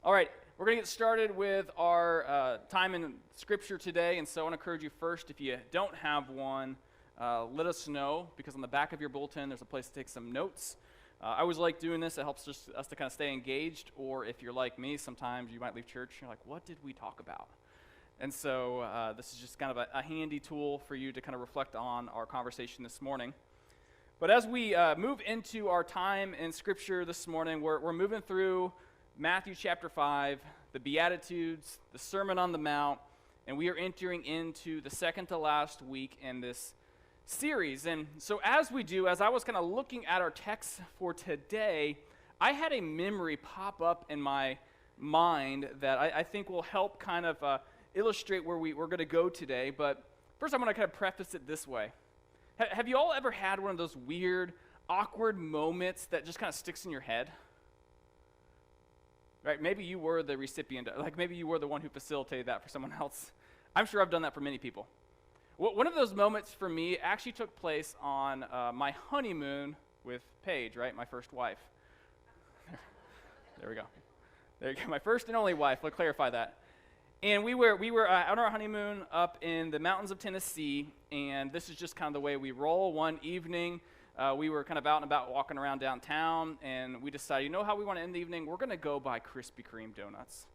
All right, we're going to get started with our time in Scripture today, and so I want to encourage you first, if you don't have one, let us know, because on the back of your bulletin, there's a place to take some notes. I always like doing this. It helps us to kind of stay engaged, or if you're like me, sometimes you might leave church, and you're like, what did we talk about? And so this is just kind of a handy tool for you to kind of reflect on our conversation this morning. But as we move into our time in Scripture this morning, we're moving through Matthew chapter 5, the Beatitudes, the Sermon on the Mount, and we are entering into the second to last week in this series. And so as we do, as I was kind of looking at our text for today, I had a memory pop up in my mind that I think will help kind of illustrate where we're going to go today. But first, I'm going to kind of preface it this way. Have you all ever had one of those weird, awkward moments that just kind of sticks in your head? Right, maybe you were the recipient, like maybe you were the one who facilitated that for someone else. I'm sure I've done that for many people. One of those moments for me actually took place on my honeymoon with Paige, right, my first wife. There we go. There you go, my first and only wife, let's clarify that. And we were on our honeymoon up in the mountains of Tennessee, and this is just kind of the way we roll. One evening, we were kind of out and about walking around downtown, and we decided, you know how we want to end the evening? We're going to go buy Krispy Kreme donuts.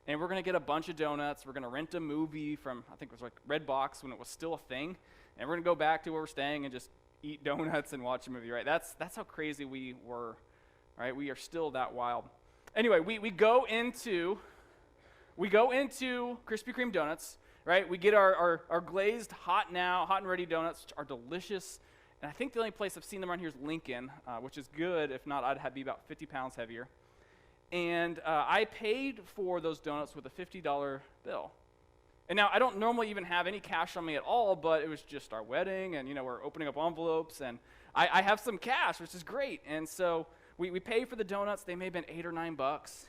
And we're going to get a bunch of donuts. We're going to rent a movie from, I think it was like Redbox when it was still a thing. And we're going to go back to where we're staying and just eat donuts and watch a movie, right? That's how crazy we were, right? We are still that wild. Anyway, we go into Krispy Kreme donuts, right? We get our glazed hot and ready donuts, which are delicious. And I think the only place I've seen them around here is Lincoln, which is good. If not, I'd be about 50 pounds heavier. And I paid for those donuts with a $50 bill. And now, I don't normally even have any cash on me at all, but it was just our wedding, and, we're opening up envelopes, and I have some cash, which is great. And so we pay for the donuts. They may have been $8 or $9.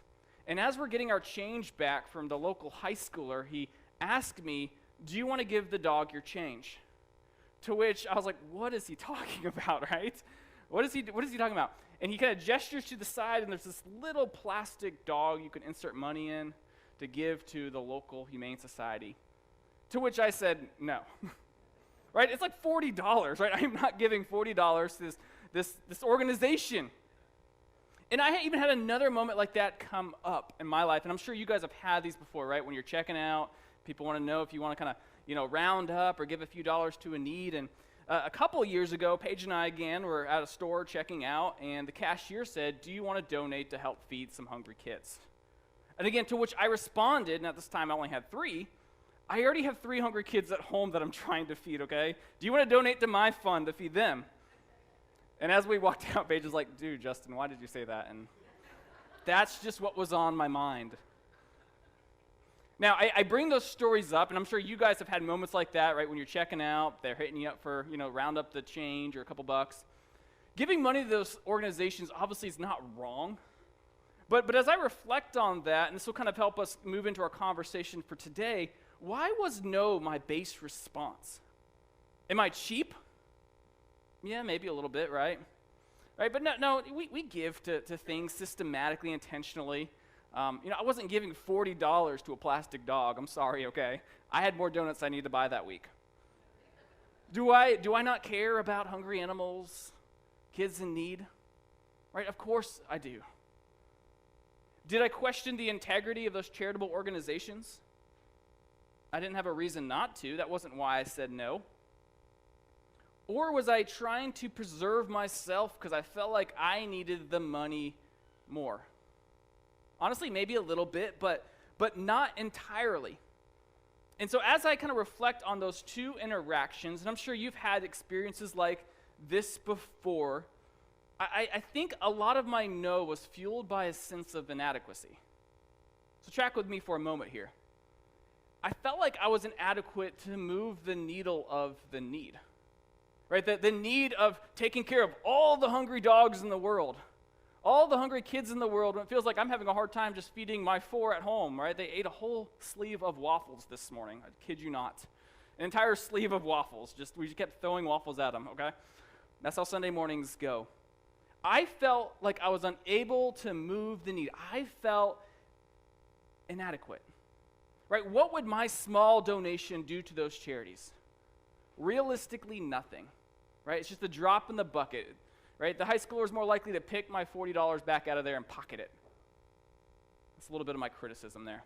And as we're getting our change back from the local high schooler, he asked me, do you want to give the dog your change? To which I was like, what is he talking about, right? What is he talking about? And he kind of gestures to the side, and there's this little plastic dog you can insert money in to give to the local humane society. To which I said, no. Right? It's like $40, right? I'm not giving $40 to this organization. And I even had another moment like that come up in my life, and I'm sure you guys have had these before, right? When you're checking out, people want to know if you want to kind of round up or give a few dollars to a need. And a couple of years ago, Paige and I, again, were at a store checking out, and the cashier said, do you want to donate to help feed some hungry kids? And again, to which I responded, and at this time I only had 3, I already have 3 hungry kids at home that I'm trying to feed, okay? Do you want to donate to my fund to feed them? And as we walked out, Paige was like, dude, Justin, why did you say that? And that's just what was on my mind. Now, I bring those stories up, and I'm sure you guys have had moments like that, right? When you're checking out, they're hitting you up for, round up the change or a couple bucks. Giving money to those organizations obviously is not wrong. But as I reflect on that, and this will kind of help us move into our conversation for today, why was no my base response? Am I cheap? Yeah, maybe a little bit, right? Right, but no, we give to things systematically, intentionally. I wasn't giving $40 to a plastic dog. I'm sorry, okay? I had more donuts I needed to buy that week. Do I not care about hungry animals, kids in need? Right, of course I do. Did I question the integrity of those charitable organizations? I didn't have a reason not to. That wasn't why I said no. Or was I trying to preserve myself because I felt like I needed the money more? Honestly, maybe a little bit, but not entirely. And so as I kind of reflect on those two interactions, and I'm sure you've had experiences like this before, I think a lot of my no was fueled by a sense of inadequacy. So track with me for a moment here. I felt like I was inadequate to move the needle of the need. Right? The need of taking care of all the hungry dogs in the world. All the hungry kids in the world, when it feels like I'm having a hard time just feeding my 4 at home, right? They ate a whole sleeve of waffles this morning. I kid you not. An entire sleeve of waffles. We just kept throwing waffles at them, okay? That's how Sunday mornings go. I felt like I was unable to move the need. I felt inadequate. Right? What would my small donation do to those charities? Realistically, nothing. Right? It's just a drop in the bucket. Right? The high schooler is more likely to pick my $40 back out of there and pocket it. That's a little bit of my criticism there.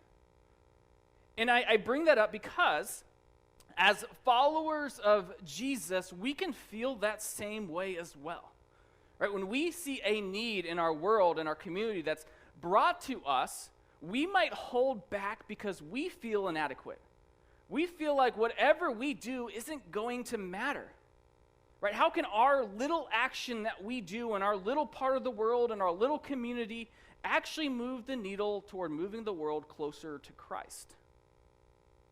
And I bring that up because as followers of Jesus, we can feel that same way as well. Right? When we see a need in our world, in our community that's brought to us, we might hold back because we feel inadequate. We feel like whatever we do isn't going to matter. Right? How can our little action that we do in our little part of the world, in our little community, actually move the needle toward moving the world closer to Christ?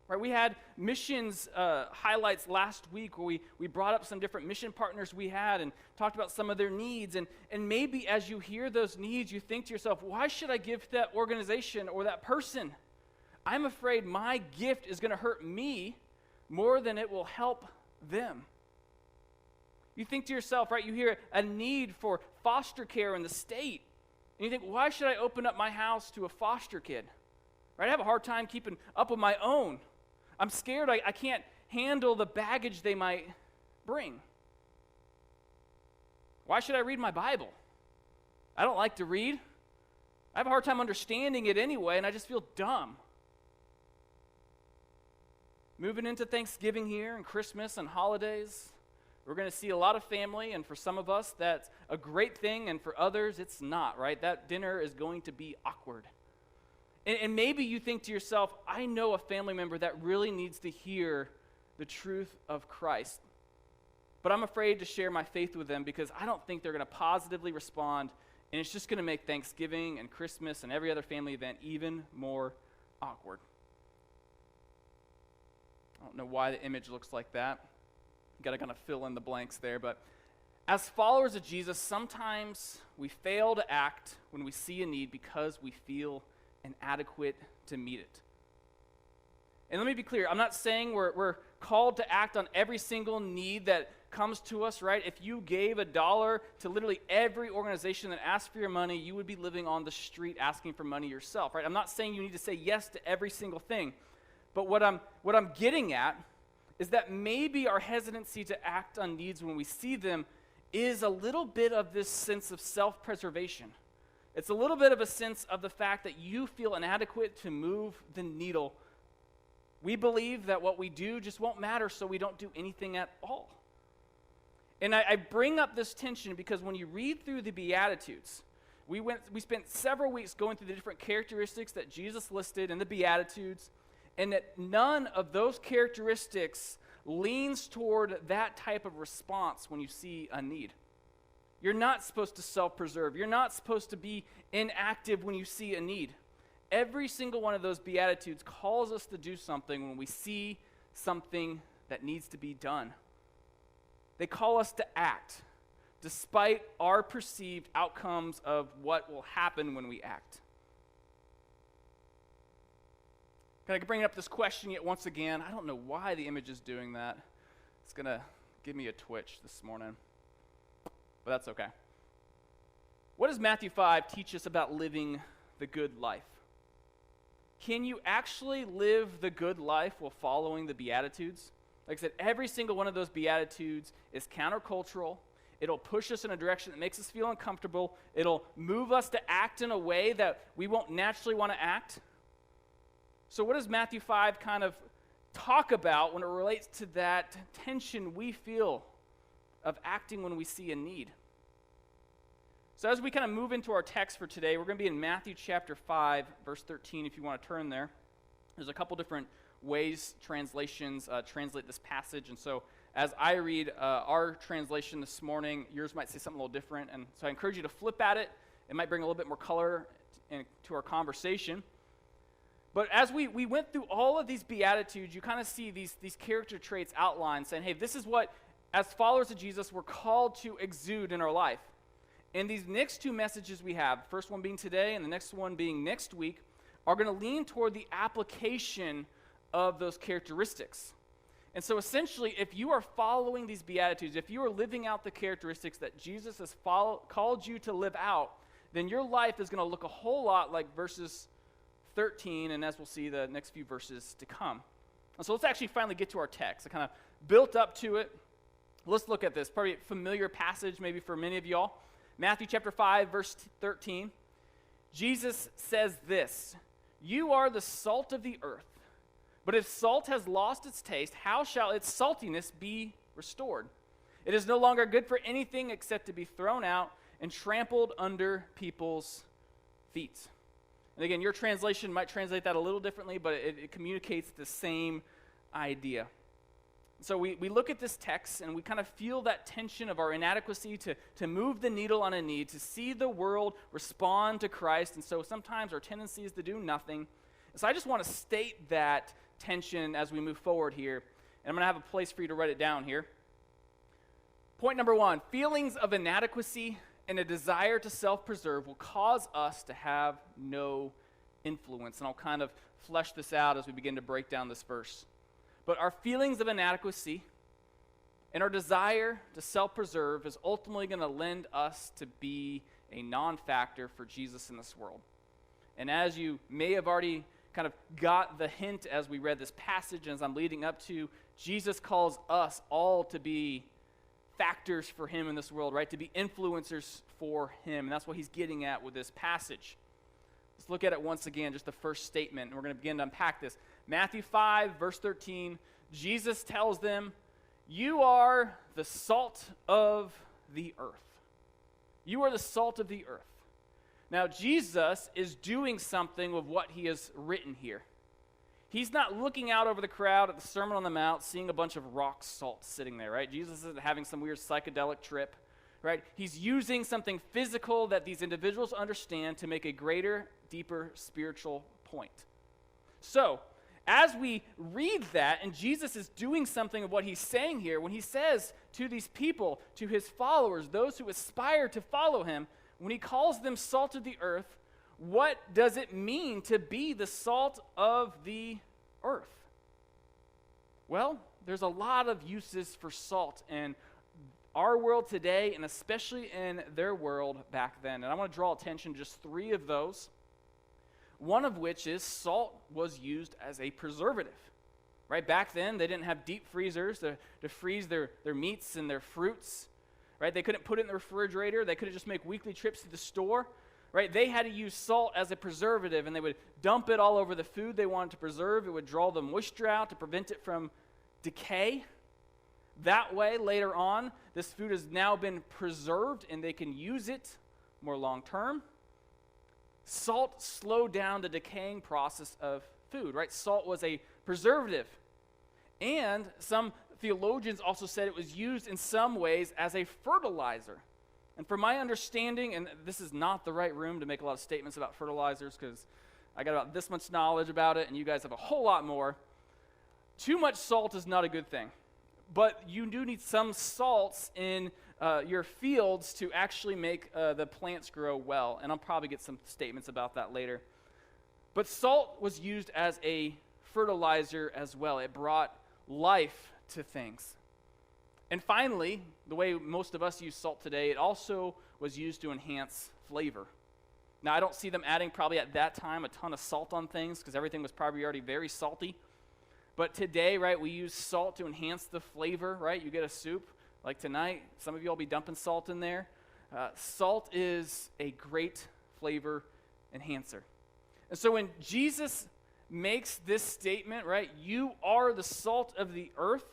Right, we had missions highlights last week where we brought up some different mission partners we had and talked about some of their needs. And maybe as you hear those needs, you think to yourself, why should I give to that organization or that person? I'm afraid my gift is going to hurt me more than it will help them. You think to yourself, right, you hear a need for foster care in the state. And you think, why should I open up my house to a foster kid? Right, I have a hard time keeping up with my own. I'm scared I can't handle the baggage they might bring. Why should I read my Bible? I don't like to read. I have a hard time understanding it anyway, and I just feel dumb. Moving into Thanksgiving here and Christmas and holidays, we're going to see a lot of family, and for some of us, that's a great thing, and for others, it's not, right? That dinner is going to be awkward. And maybe you think to yourself, I know a family member that really needs to hear the truth of Christ, but I'm afraid to share my faith with them because I don't think they're going to positively respond, and it's just going to make Thanksgiving and Christmas and every other family event even more awkward. I don't know why the image looks like that. You've got to kind of fill in the blanks there, but as followers of Jesus, sometimes we fail to act when we see a need because we feel inadequate to meet it. And let me be clear, I'm not saying we're called to act on every single need that comes to us, right? If you gave $1 to literally every organization that asked for your money, you would be living on the street asking for money yourself, right? I'm not saying you need to say yes to every single thing, but what I'm getting at is that maybe our hesitancy to act on needs when we see them is a little bit of this sense of self-preservation. It's a little bit of a sense of the fact that you feel inadequate to move the needle. We believe that what we do just won't matter, so we don't do anything at all. And I bring up this tension because when you read through the Beatitudes, we spent several weeks going through the different characteristics that Jesus listed in the Beatitudes, and that none of those characteristics leans toward that type of response when you see a need. You're not supposed to self-preserve. You're not supposed to be inactive when you see a need. Every single one of those Beatitudes calls us to do something when we see something that needs to be done. They call us to act, despite our perceived outcomes of what will happen when we act. Can I bring up this question yet once again? I don't know why the image is doing that. It's going to give me a twitch this morning. But that's okay. What does Matthew 5 teach us about living the good life? Can you actually live the good life while following the Beatitudes? Like I said, every single one of those Beatitudes is countercultural. It'll push us in a direction that makes us feel uncomfortable. It'll move us to act in a way that we won't naturally want to act. So what does Matthew 5 kind of talk about when it relates to that tension we feel of acting when we see a need? So as we kind of move into our text for today, we're going to be in Matthew chapter 5, verse 13, if you want to turn there. There's a couple different ways translations translate this passage, and so as I read our translation this morning, yours might say something a little different, and so I encourage you to flip at it. It might bring a little bit more color to our conversation. But as we went through all of these Beatitudes, you kind of see these character traits outlined, saying, hey, this is what, as followers of Jesus, we're called to exude in our life. And these next two messages we have, the first one being today and the next one being next week, are going to lean toward the application of those characteristics. And so essentially, if you are following these Beatitudes, if you are living out the characteristics that Jesus has called you to live out, then your life is going to look a whole lot like verses 13, and as we'll see the next few verses to come. And so let's actually finally get to our text. I kind of built up to it. Let's look at this. Probably a familiar passage maybe for many of y'all. Matthew chapter 5, verse 13. Jesus says this, "You are the salt of the earth. But if salt has lost its taste, how shall its saltiness be restored? It is no longer good for anything except to be thrown out and trampled under people's feet." And again, your translation might translate that a little differently, but it communicates the same idea. So we look at this text and we kind of feel that tension of our inadequacy to move the needle on a need, to see the world respond to Christ. And so sometimes our tendency is to do nothing. And so I just want to state that tension as we move forward here. And I'm going to have a place for you to write it down here. Point number 1, feelings of inadequacy and a desire to self-preserve will cause us to have no influence. And I'll kind of flesh this out as we begin to break down this verse. But our feelings of inadequacy and our desire to self-preserve is ultimately going to lend us to be a non-factor for Jesus in this world. And as you may have already kind of got the hint as we read this passage and as I'm leading up to, Jesus calls us all to be factors for him in this world, right? To be influencers for him. And that's what he's getting at with this passage. Let's look at it once again, just the first statement, and we're going to begin to unpack this. Matthew 5, verse 13, Jesus tells them, "You are the salt of the earth." You are the salt of the earth. Now, Jesus is doing something with what he has written here. He's not looking out over the crowd at the Sermon on the Mount, seeing a bunch of rock salt sitting there, right? Jesus isn't having some weird psychedelic trip, right? He's using something physical that these individuals understand to make a greater, deeper spiritual point. So, as we read that, and Jesus is doing something of what he's saying here, when he says to these people, to his followers, those who aspire to follow him, when he calls them salt of the earth, what does it mean to be the salt of the earth? Well, there's a lot of uses for salt in our world today, and especially in their world back then. And I want to draw attention to just 3 of those. One of which is salt was used as a preservative. Right? Back then, they didn't have deep freezers to freeze their meats and their fruits. Right? They couldn't put it in the refrigerator. They couldn't just make weekly trips to the store. Right? They had to use salt as a preservative, and they would dump it all over the food they wanted to preserve. It would draw the moisture out to prevent it from decay. That way, later on, this food has now been preserved, and they can use it more long term. Salt slowed down the decaying process of food, right? Salt was a preservative. And some theologians also said it was used in some ways as a fertilizer. And from my understanding, and this is not the right room to make a lot of statements about fertilizers because I got about this much knowledge about it and you guys have a whole lot more. Too much salt is not a good thing. But you do need some salts in your fields to actually make the plants grow well. And I'll probably get some statements about that later. But salt was used as a fertilizer as well. It brought life to things. And finally, the way most of us use salt today, it also was used to enhance flavor. Now, I don't see them adding probably at that time a ton of salt on things because everything was probably already very salty. But today, right, we use salt to enhance the flavor, right? You get a soup, like tonight, some of you will be dumping salt in there. Salt is a great flavor enhancer. And so when Jesus makes this statement, right, you are the salt of the earth,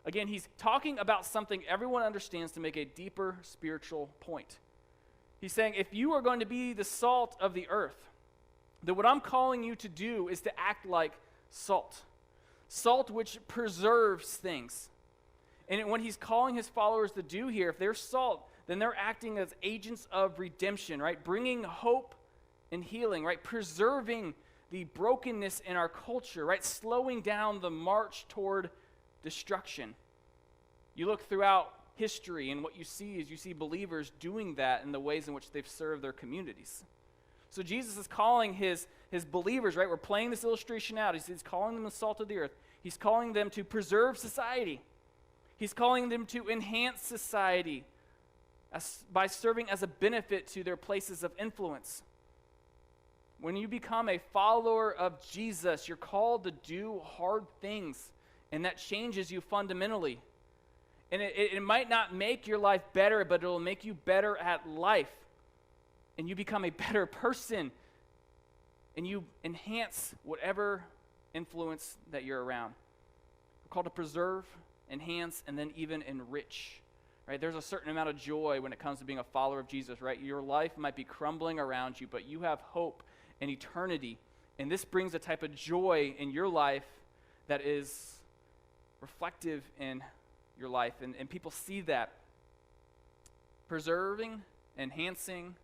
again, he's talking about something everyone understands to make a deeper spiritual point. He's saying, if you are going to be the salt of the earth, then what I'm calling you to do is to act like salt. Salt which preserves things. And what he's calling his followers to do here, if they're salt, then they're acting as agents of redemption, right? Bringing hope and healing, right? Preserving the brokenness in our culture, right? Slowing down the march toward destruction. You look throughout history, and what you see is you see believers doing that in the ways in which they've served their communities. So Jesus is calling his believers, right? We're playing this illustration out. He's calling them the salt of the earth. He's calling them to preserve society. He's calling them to enhance society by serving as a benefit to their places of influence. When you become a follower of Jesus, you're called to do hard things, and that changes you fundamentally. And it might not make your life better, but it'll make you better at life. And you become a better person, and you enhance whatever influence that you're around. We're called to preserve, enhance, and then even enrich. Right? There's a certain amount of joy when it comes to being a follower of Jesus, right? Your life might be crumbling around you, but you have hope and eternity. And this brings a type of joy in your life that is reflective in your life. And people see that. Preserving, enhancing,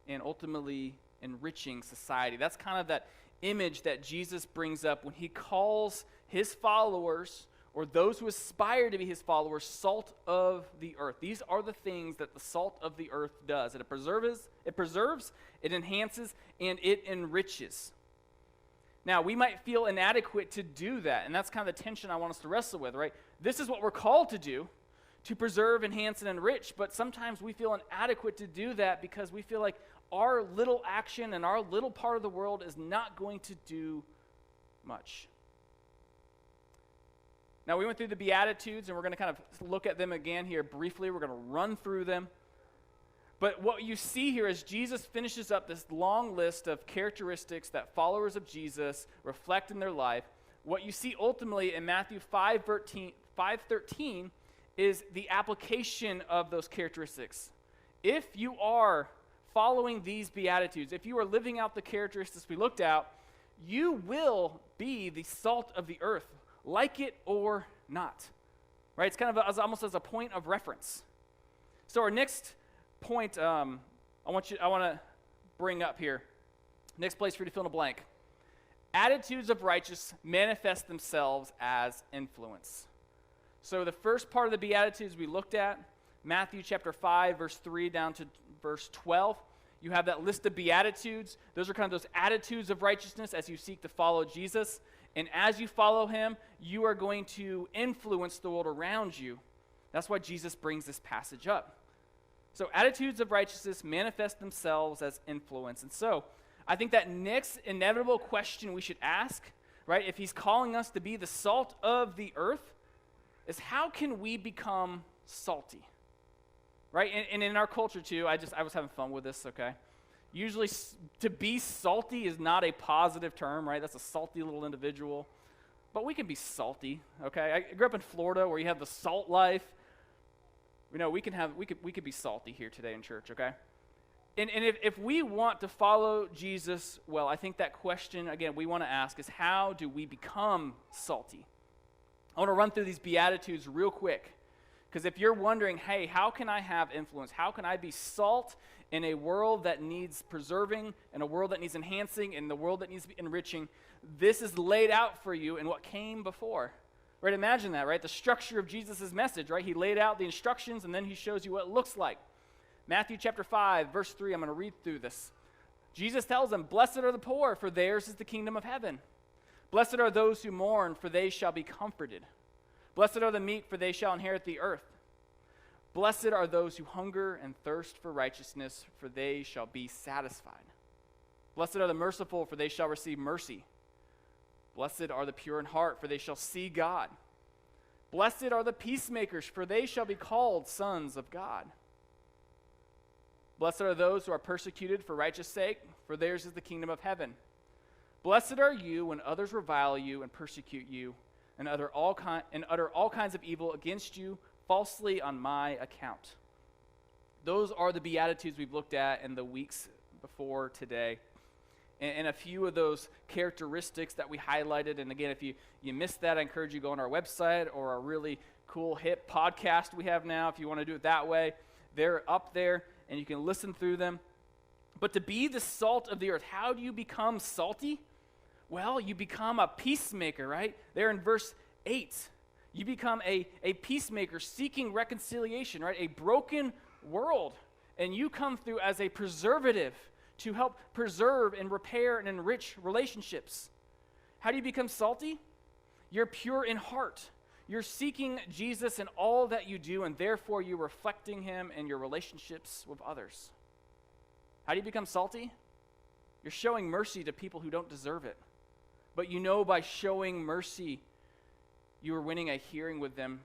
and ultimately enriching society. That's kind of that image that Jesus brings up when he calls his followers, or those who aspire to be his followers, salt of the earth. These are the things that the salt of the earth does. It preserves, it enhances, and it enriches. Now, we might feel inadequate to do that, and that's kind of the tension I want us to wrestle with, right? This is what we're called to do, to preserve, enhance, and enrich, but sometimes we feel inadequate to do that because we feel like our little action and our little part of the world is not going to do much. Now, we went through the Beatitudes, and we're going to kind of look at them again here briefly. We're going to run through them. But what you see here is Jesus finishes up this long list of characteristics that followers of Jesus reflect in their life. What you see ultimately in Matthew 5:13 is the application of those characteristics. If you are following these Beatitudes, if you are living out the characteristics we looked at, you will be the salt of the earth, like it or not. Right? It's kind of almost as a point of reference. So our next point I want to bring up here. Next place for you to fill in a blank. Attitudes of righteous manifest themselves as influence. So the first part of the Beatitudes we looked at, Matthew chapter 5, verse 3 down to verse 12, you have that list of Beatitudes. Those are kind of those attitudes of righteousness as you seek to follow Jesus. And as you follow him, you are going to influence the world around you. That's why Jesus brings this passage up. So attitudes of righteousness manifest themselves as influence. And so I think that next inevitable question we should ask, right, if he's calling us to be the salt of the earth, is how can we become salty? Right? And in our culture too, I was having fun with this, okay? Usually to be salty is not a positive term, right? That's a salty little individual. But we can be salty, okay? I grew up in Florida where you have the salt life. You know, we could be salty here today in church, okay? And if we want to follow Jesus well, I think that question, again, we want to ask is how do we become salty? I want to run through these Beatitudes real quick. Because if you're wondering, hey, how can I have influence? How can I be salt in a world that needs preserving, in a world that needs enhancing, in the world that needs enriching? This is laid out for you in what came before. Right, imagine that, right? The structure of Jesus' message, right? He laid out the instructions, and then he shows you what it looks like. Matthew chapter 5, verse 3, I'm going to read through this. Jesus tells them, "Blessed are the poor, for theirs is the kingdom of heaven. Blessed are those who mourn, for they shall be comforted. Blessed are the meek, for they shall inherit the earth. Blessed are those who hunger and thirst for righteousness, for they shall be satisfied. Blessed are the merciful, for they shall receive mercy. Blessed are the pure in heart, for they shall see God. Blessed are the peacemakers, for they shall be called sons of God. Blessed are those who are persecuted for righteous sake, for theirs is the kingdom of heaven. Blessed are you when others revile you and persecute you, and utter all kinds of evil against you falsely on my account." Those are the Beatitudes we've looked at in the weeks before today. And a few of those characteristics that we highlighted. And again, if you missed that, I encourage you to go on our website or our really cool hip podcast we have now. If you want to do it that way, they're up there and you can listen through them. But to be the salt of the earth, how do you become salty? Well, you become a peacemaker, right? There in verse 8, you become a peacemaker seeking reconciliation, right? A broken world. And you come through as a preservative to help preserve and repair and enrich relationships. How do you become salty? You're pure in heart. You're seeking Jesus in all that you do, and therefore you're reflecting him in your relationships with others. How do you become salty? You're showing mercy to people who don't deserve it. But you know by showing mercy, you are winning a hearing with them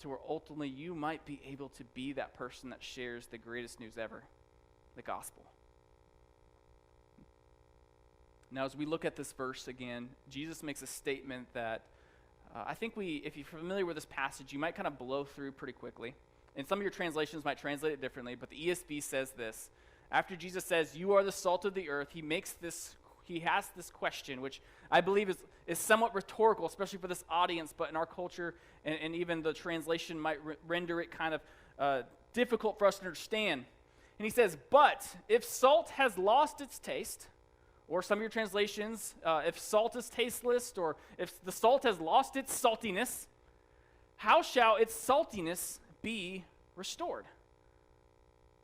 to where ultimately you might be able to be that person that shares the greatest news ever, the gospel. Now, as we look at this verse again, Jesus makes a statement that I think if you're familiar with this passage, you might kind of blow through pretty quickly. And some of your translations might translate it differently, but the ESV says this. After Jesus says, "You are the salt of the earth," he has this question, which I believe is somewhat rhetorical, especially for this audience, but in our culture, and even the translation might render it kind of difficult for us to understand. And he says, "But if salt has lost its taste," or some of your translations, if salt is tasteless, or if the salt has lost its saltiness, how shall its saltiness be restored?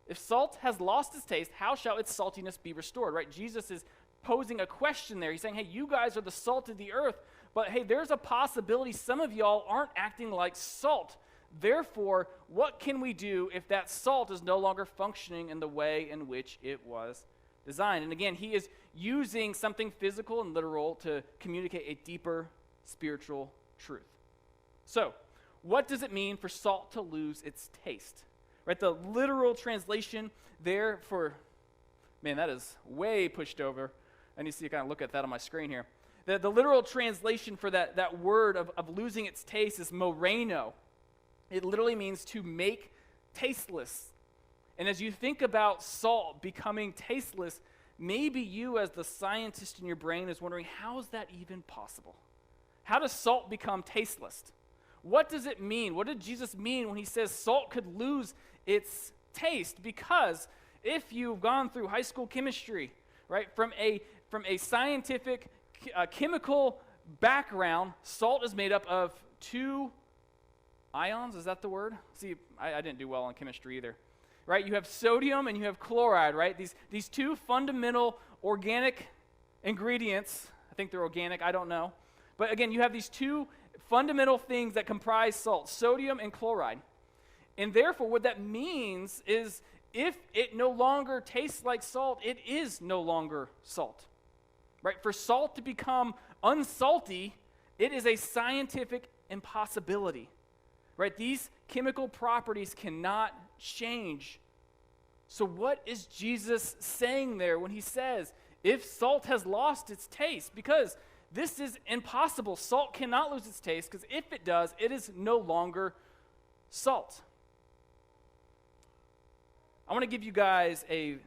If salt has lost its taste, how shall its saltiness be restored? Right? Jesus is posing a question there. He's saying, hey, you guys are the salt of the earth, but hey, there's a possibility some of y'all aren't acting like salt. Therefore, what can we do if that salt is no longer functioning in the way in which it was designed? And again, he is using something physical and literal to communicate a deeper spiritual truth. So, what does it mean for salt to lose its taste? Right, the literal translation there for, man, that is way pushed over. I need to see you kind of look at that on my screen here. The literal translation for that word of losing its taste is moreno. It literally means to make tasteless. And as you think about salt becoming tasteless, maybe you as the scientist in your brain is wondering, how is that even possible? How does salt become tasteless? What does it mean? What did Jesus mean when he says salt could lose its taste? Because if you've gone through high school chemistry, right, from a scientific chemical background, salt is made up of two ions. Is that the word? See, I didn't do well on chemistry either. Right? You have sodium and you have chloride, right? These two fundamental organic ingredients. I think they're organic, I don't know. But again, you have these two fundamental things that comprise salt, sodium and chloride. And therefore, what that means is if it no longer tastes like salt, it is no longer salt. Right? For salt to become unsalty, it is a scientific impossibility. Right? These chemical properties cannot change. So what is Jesus saying there when he says, if salt has lost its taste? Because this is impossible. Salt cannot lose its taste, because if it does, it is no longer salt. I want to give you guys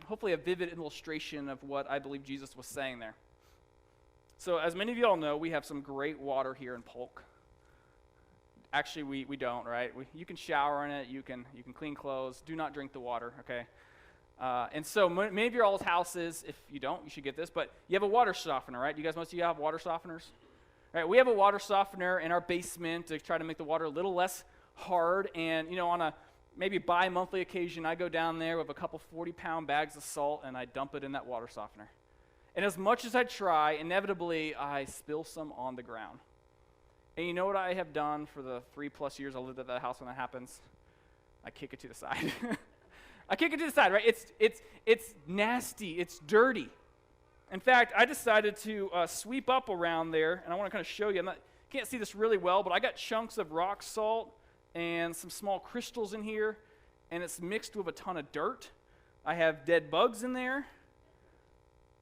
hopefully a vivid illustration of what I believe Jesus was saying there. So as many of you all know, we have some great water here in Polk. Actually, we don't, right? You can shower in it, you can clean clothes, do not drink the water, okay? And so many of your old houses, if you don't, you should get this, but you have a water softener, right? Most of you have water softeners? Right, we have a water softener in our basement to try to make the water a little less hard, and on a maybe bi-monthly occasion, I go down there with a couple 40-pound bags of salt, and I dump it in that water softener. And as much as I try, inevitably, I spill some on the ground. And you know what I have done for the 3+ years I lived at that house when that happens? I kick it to the side. I kick it to the side, right? It's nasty. It's dirty. In fact, I decided to sweep up around there, and I want to kind of show you. Can't see this really well, but I got chunks of rock salt and some small crystals in here, and it's mixed with a ton of dirt. I have dead bugs in there.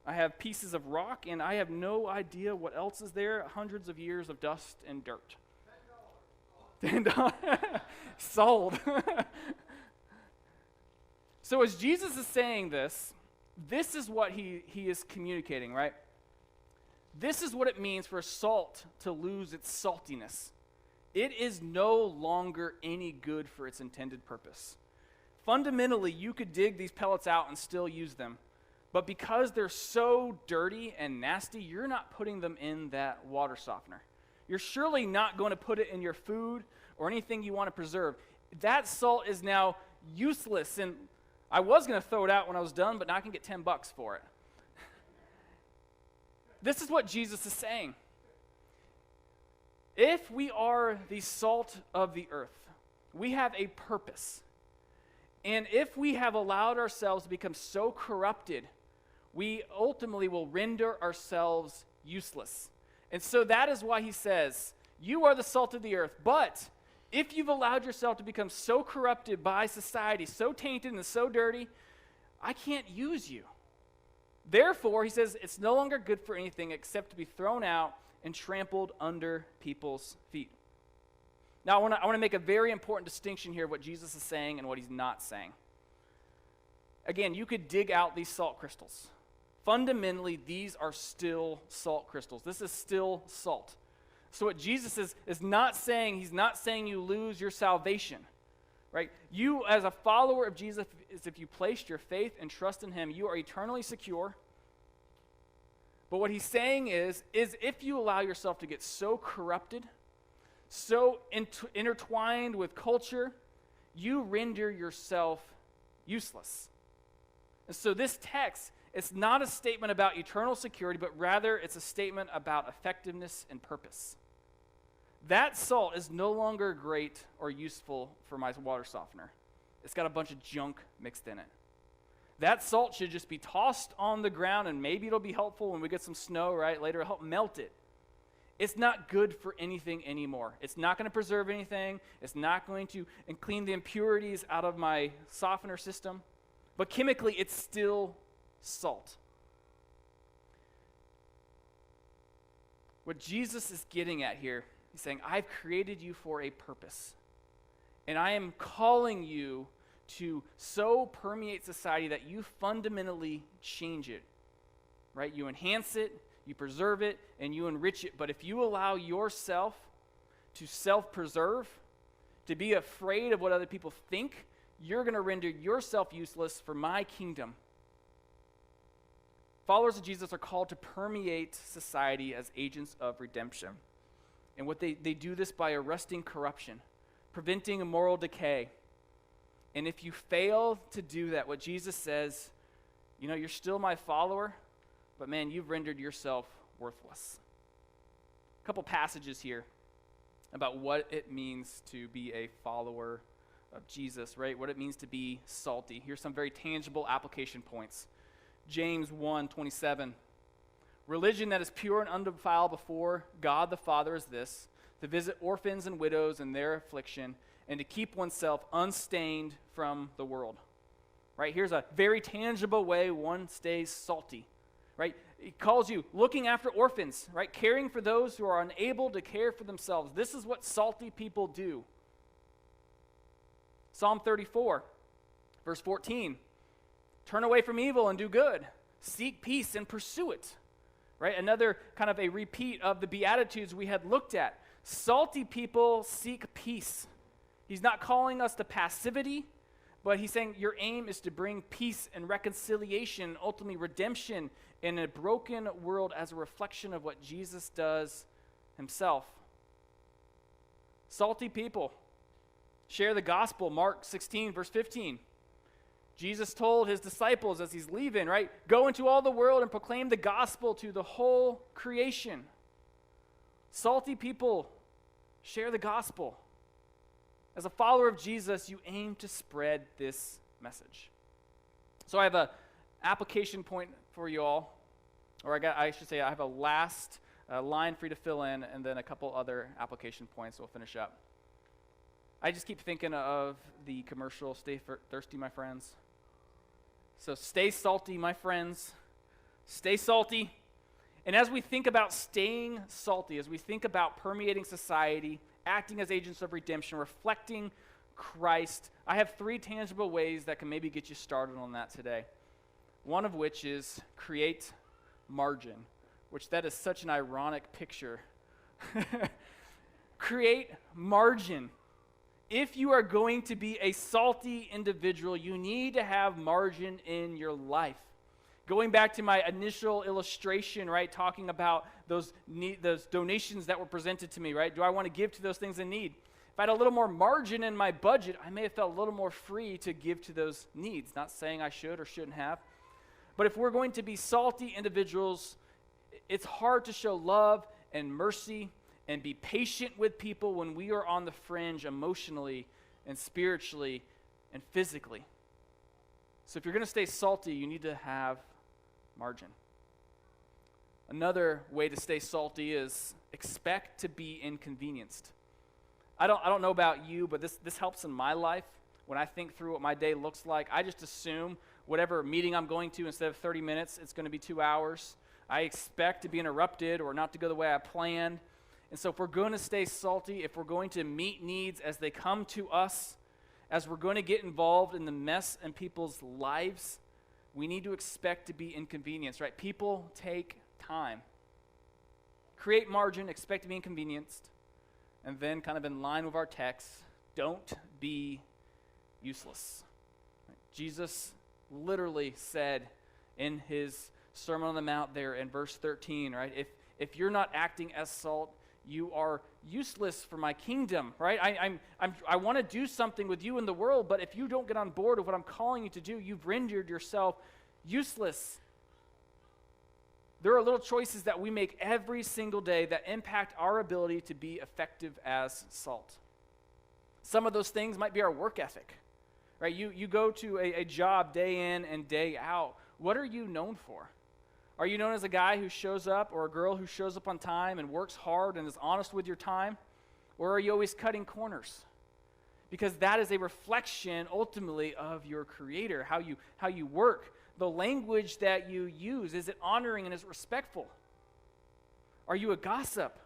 I have pieces of rock, and I have no idea what else is there. Hundreds of years of dust and dirt. $10. Sold. So as Jesus is saying this is what he is communicating, right? This is what it means for salt to lose its saltiness. It is no longer any good for its intended purpose. Fundamentally, you could dig these pellets out and still use them. But because they're so dirty and nasty, you're not putting them in that water softener. You're surely not going to put it in your food or anything you want to preserve. That salt is now useless, and I was going to throw it out when I was done, but now I can get $10 for it. This is what Jesus is saying. If we are the salt of the earth, we have a purpose. And if we have allowed ourselves to become so corrupted, we ultimately will render ourselves useless. And so that is why he says, you are the salt of the earth, but if you've allowed yourself to become so corrupted by society, so tainted and so dirty, I can't use you. Therefore, he says, it's no longer good for anything except to be thrown out and trampled under people's feet. Now, I want to make a very important distinction here of what Jesus is saying and what he's not saying. Again, you could dig out these salt crystals. Fundamentally, these are still salt crystals. This is still salt. So what Jesus is not saying, he's not saying you lose your salvation, right? You, as a follower of Jesus, if you placed your faith and trust in him, you are eternally secure. But what he's saying is if you allow yourself to get so corrupted, so intertwined with culture, you render yourself useless. And so this text, it's not a statement about eternal security, but rather it's a statement about effectiveness and purpose. That salt is no longer great or useful for my water softener. It's got a bunch of junk mixed in it. That salt should just be tossed on the ground, and maybe it'll be helpful when we get some snow, right? Later, it'll help melt it. It's not good for anything anymore. It's not going to preserve anything. It's not going to clean the impurities out of my softener system. But chemically, it's still salt. What Jesus is getting at here, he's saying, I've created you for a purpose. And I am calling you to so permeate society that you fundamentally change it. Right? You enhance it, you preserve it, and you enrich it. But if you allow yourself to self-preserve, to be afraid of what other people think, you're going to render yourself useless for my kingdom. Followers of Jesus are called to permeate society as agents of redemption. And what they do this by arresting corruption, preventing moral decay. And if you fail to do that, what Jesus says, you're still my follower, but man, you've rendered yourself worthless. A couple passages here about what it means to be a follower of Jesus, right? What it means to be salty. Here's some very tangible application points. James 1:27. Religion that is pure and undefiled before God the Father is this, to visit orphans and widows in their affliction, and to keep oneself unstained from the world. Right? Here's a very tangible way one stays salty. Right? He calls you looking after orphans, right? Caring for those who are unable to care for themselves. This is what salty people do. Psalm 34, verse 14. Turn away from evil and do good. Seek peace and pursue it. Right? Another kind of a repeat of the Beatitudes we had looked at. Salty people seek peace. He's not calling us to passivity, but he's saying your aim is to bring peace and reconciliation, ultimately redemption in a broken world as a reflection of what Jesus does himself. Salty people share the gospel. Mark 16, verse 15. Jesus told his disciples as he's leaving, right? Go into all the world and proclaim the gospel to the whole creation. Salty people share the gospel. As a follower of Jesus, you aim to spread this message. So I have a application point for you all, or I should say I have a last line for you to fill in, and then a couple other application points we'll finish up. I just keep thinking of the commercial, Stay Thirsty, My Friends. So stay salty, my friends. Stay salty. And as we think about staying salty, as we think about permeating society, acting as agents of redemption, reflecting Christ, I have 3 tangible ways that can maybe get you started on that today. One of which is create margin, which that is such an ironic picture. Create margin. If you are going to be a salty individual, you need to have margin in your life. Going back to my initial illustration, right, talking about those donations that were presented to me, right? Do I want to give to those things in need? If I had a little more margin in my budget, I may have felt a little more free to give to those needs. Not saying I should or shouldn't have. But if we're going to be salty individuals, it's hard to show love and mercy and be patient with people when we are on the fringe emotionally and spiritually and physically. So if you're going to stay salty, you need to have margin. Another way to stay salty is expect to be inconvenienced. I don't know about you, but this helps in my life. When I think through what my day looks like, I just assume whatever meeting I'm going to, instead of 30 minutes, it's going to be 2 hours. I expect to be interrupted or not to go the way I planned. And so if we're going to stay salty, if we're going to meet needs as they come to us, as we're going to get involved in the mess in people's lives, we need to expect to be inconvenienced, right? People take time. Create margin, expect to be inconvenienced, and then kind of in line with our text, don't be useless. Right? Jesus literally said in his Sermon on the Mount there in verse 13, right? If you're not acting as salt, you are useless for my kingdom, right? I want to do something with you in the world, but if you don't get on board with what I'm calling you to do, you've rendered yourself useless. There are little choices that we make every single day that impact our ability to be effective as salt. Some of those things might be our work ethic, right? You go to a job day in and day out. What are you known for? Are you known as a guy who shows up or a girl who shows up on time and works hard and is honest with your time? Or are you always cutting corners? Because that is a reflection ultimately of your Creator, how you work. The language that you use, is it honoring and is it respectful? Are you a gossip?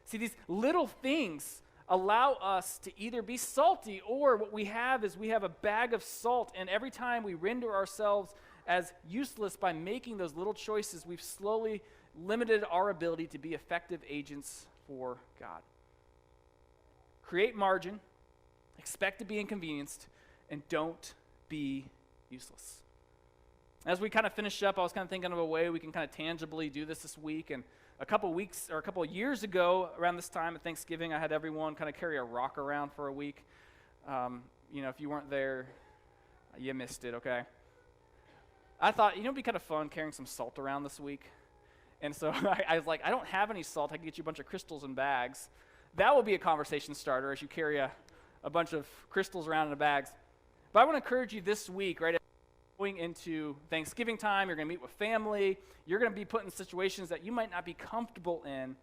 See, these little things allow us to either be salty, or what we have is we have a bag of salt, and every time we render ourselves as useless by making those little choices, we've slowly limited our ability to be effective agents for God. Create margin, expect to be inconvenienced, and don't be useless. As we kind of finish up, I was kind of thinking of a way we can kind of tangibly do this week. And a couple of years ago, around this time at Thanksgiving, I had everyone kind of carry a rock around for a week. If you weren't there, you missed it, okay? I thought, it'd be kind of fun carrying some salt around this week. And so I was like, I don't have any salt. I can get you a bunch of crystals in bags. That will be a conversation starter as you carry a bunch of crystals around in the bags. But I want to encourage you this week, right? Going into Thanksgiving time, you're going to meet with family. You're going to be put in situations that you might not be comfortable in.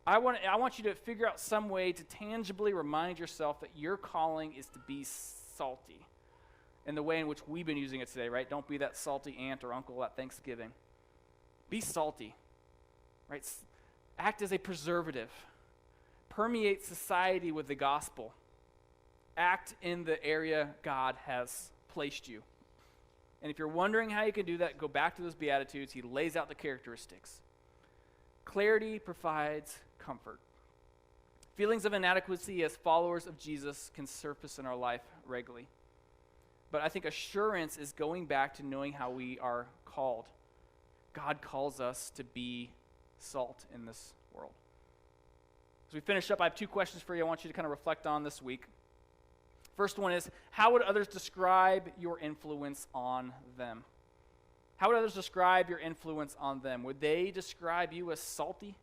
I want you to figure out some way to tangibly remind yourself that your calling is to be salty in the way in which we've been using it today, right? Don't be that salty aunt or uncle at Thanksgiving. Be salty, right? Act as a preservative. Permeate society with the gospel. Act in the area God has placed you. And if you're wondering how you can do that, go back to those Beatitudes. He lays out the characteristics. Clarity provides comfort. Feelings of inadequacy as followers of Jesus can surface in our life regularly. But I think assurance is going back to knowing how we are called. God calls us to be salt in this world. As we finish up, I have 2 questions for you I want you to kind of reflect on this week. First one is, how would others describe your influence on them? How would others describe your influence on them? Would they describe you as salty?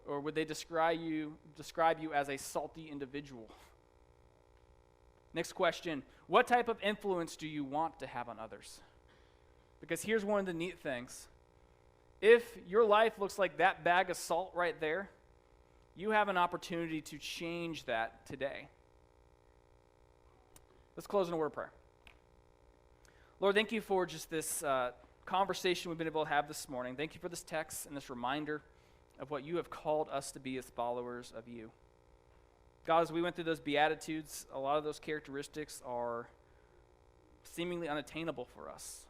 Or would they describe you as a salty individual? Next question, what type of influence do you want to have on others? Because here's one of the neat things. If your life looks like that bag of salt right there, you have an opportunity to change that today. Let's close in a word of prayer. Lord, thank you for just this conversation we've been able to have this morning. Thank you for this text and this reminder of what you have called us to be as followers of you. God, as we went through those Beatitudes, a lot of those characteristics are seemingly unattainable for us.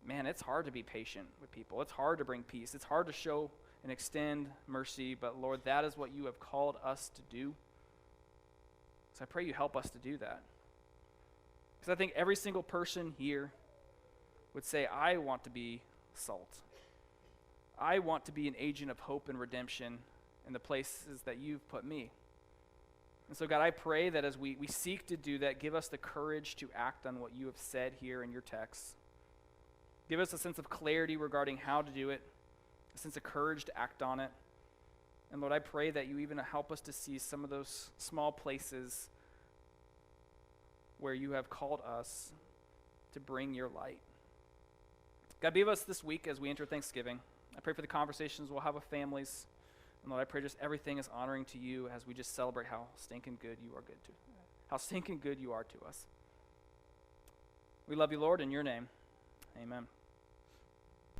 Man, it's hard to be patient with people. It's hard to bring peace. It's hard to show and extend mercy, but Lord, that is what you have called us to do. So I pray you help us to do that. Because I think every single person here would say, I want to be salt. I want to be an agent of hope and redemption in the places that you've put me. And so God, I pray that as we seek to do that, give us the courage to act on what you have said here in your text. Give us a sense of clarity regarding how to do it, a sense of courage to act on it. And Lord, I pray that you even help us to see some of those small places where you have called us to bring your light. God, be with us this week as we enter Thanksgiving. I pray for the conversations we'll have with families. And Lord, I pray just everything is honoring to you as we just celebrate how stinking good you are how stinking good you are to us. We love you, Lord, in your name. Amen.